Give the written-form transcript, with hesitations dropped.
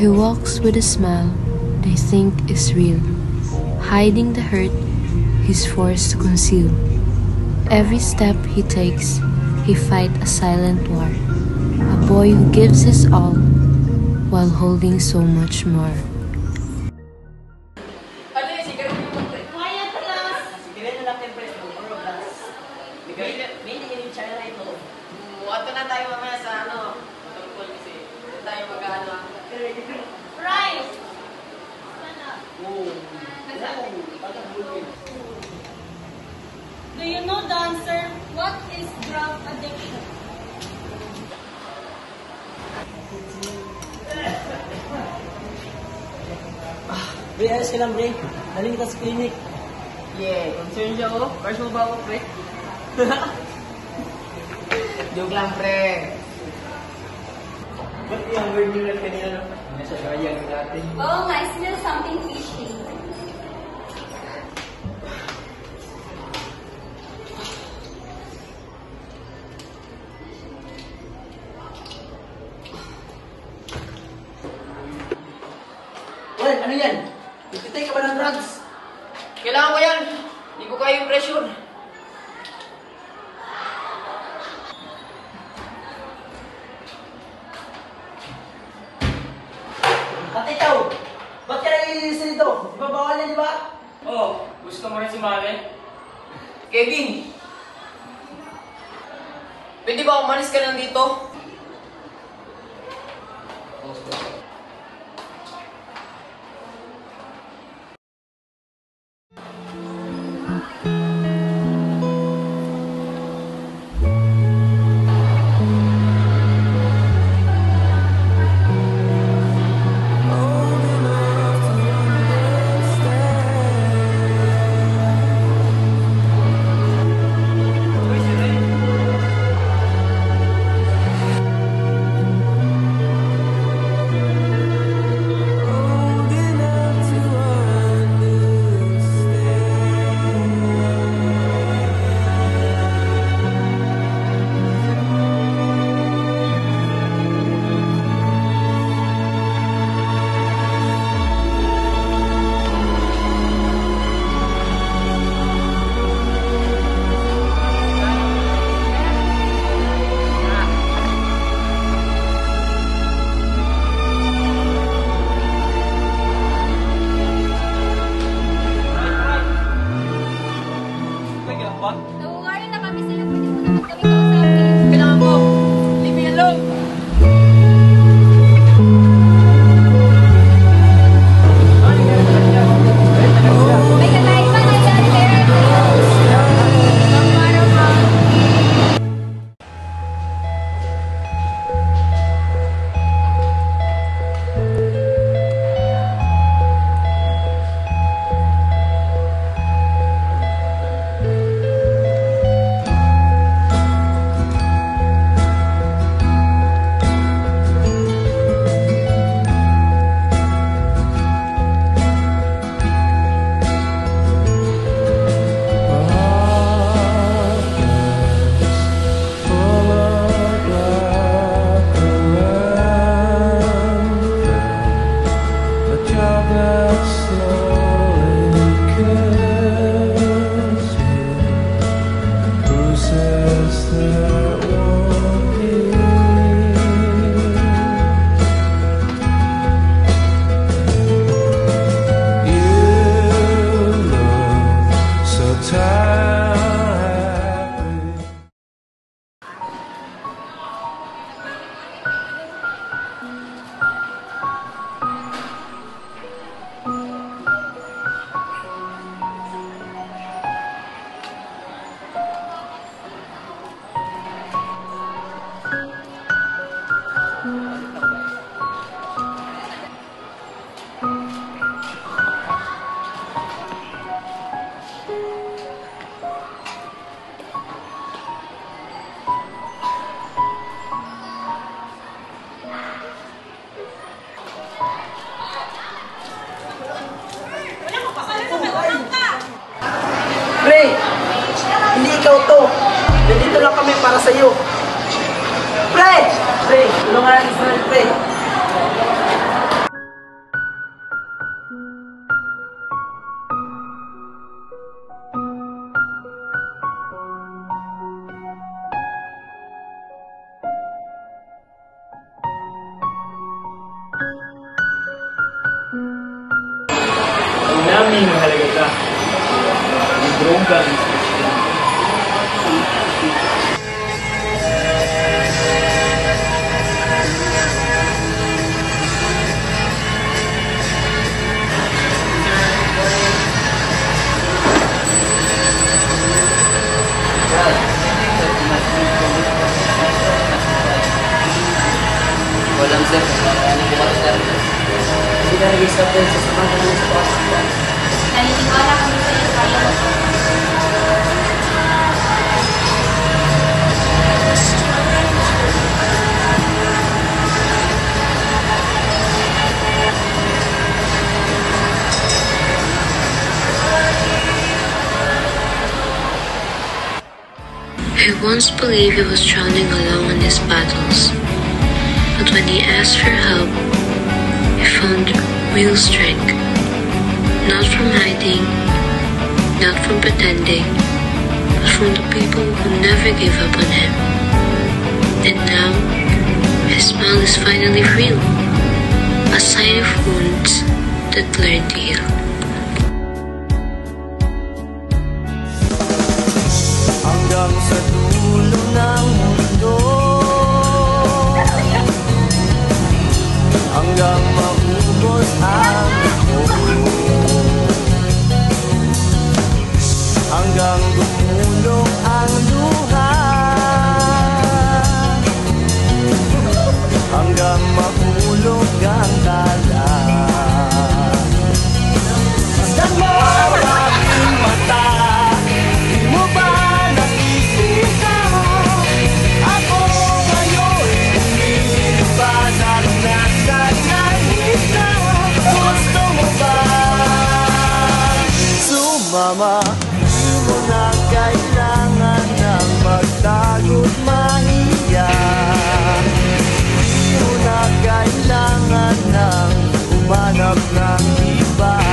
He walks with a smile they think is real, hiding the hurt he's forced to conceal. Every step he takes, he fights a silent war. A boy who gives his all while holding so much more. Do you know, dancer, what is drug addiction? Bre, ayos ka lang, Bre. Daling ka sa clinic. Yeah, concern siya oh. Crush mo ba ako, pre? Joke lang, pre. Ba't yung word nyo lang kanina, no? Nasa sayang natin. Oh, I smell something fishy. Well, ano yan? Nagtitake ka ba ng drugs? Kailangan ko yan. Hindi ko kaya yung pressure. At ikaw, ba't ka nag-iisa nito? Di ba bawal yan, di ba? Oh, gusto mo rin si Male? Kevin! Pwede ba umalis ka lang dito? Nawawarin na kami sa'yo. Pwede mo naman kami kausapin. Kailangan mo! Leave me alone! May kakaiba nangyari kay Renzo. Pang-araw ka. Pre, hindi ikaw to. Nandito lang kami para sa'yo. Pre! Pre, tulungan natin sa pre. galing sa Krishna. Walang sir. Ano po kasi sir? Hindi ka nag-stop din sa sumama naman sa pasok. Naniniwala kami sa iyo kaya mo. He once believed he was drowning alone in his battles, but when he asked for help, he found real strength, not from hiding, not from pretending, but from the people who never gave up on him. And now, his smile is finally real, a sign of wounds that learn to heal. Hanggang sa dulo ng mundo, hanggang maubos ang ito, hanggang gumulong ang luha, hanggang mahulog ang tala. Masdan mo ang aking mata, di mo ba nakikita? Ako ngayon lumilipad at nasa langita. Gusto mo ba sumama? Di mo na kailangan ng magtago't mahiya. Di mo na kailangan ng umanap ng iba.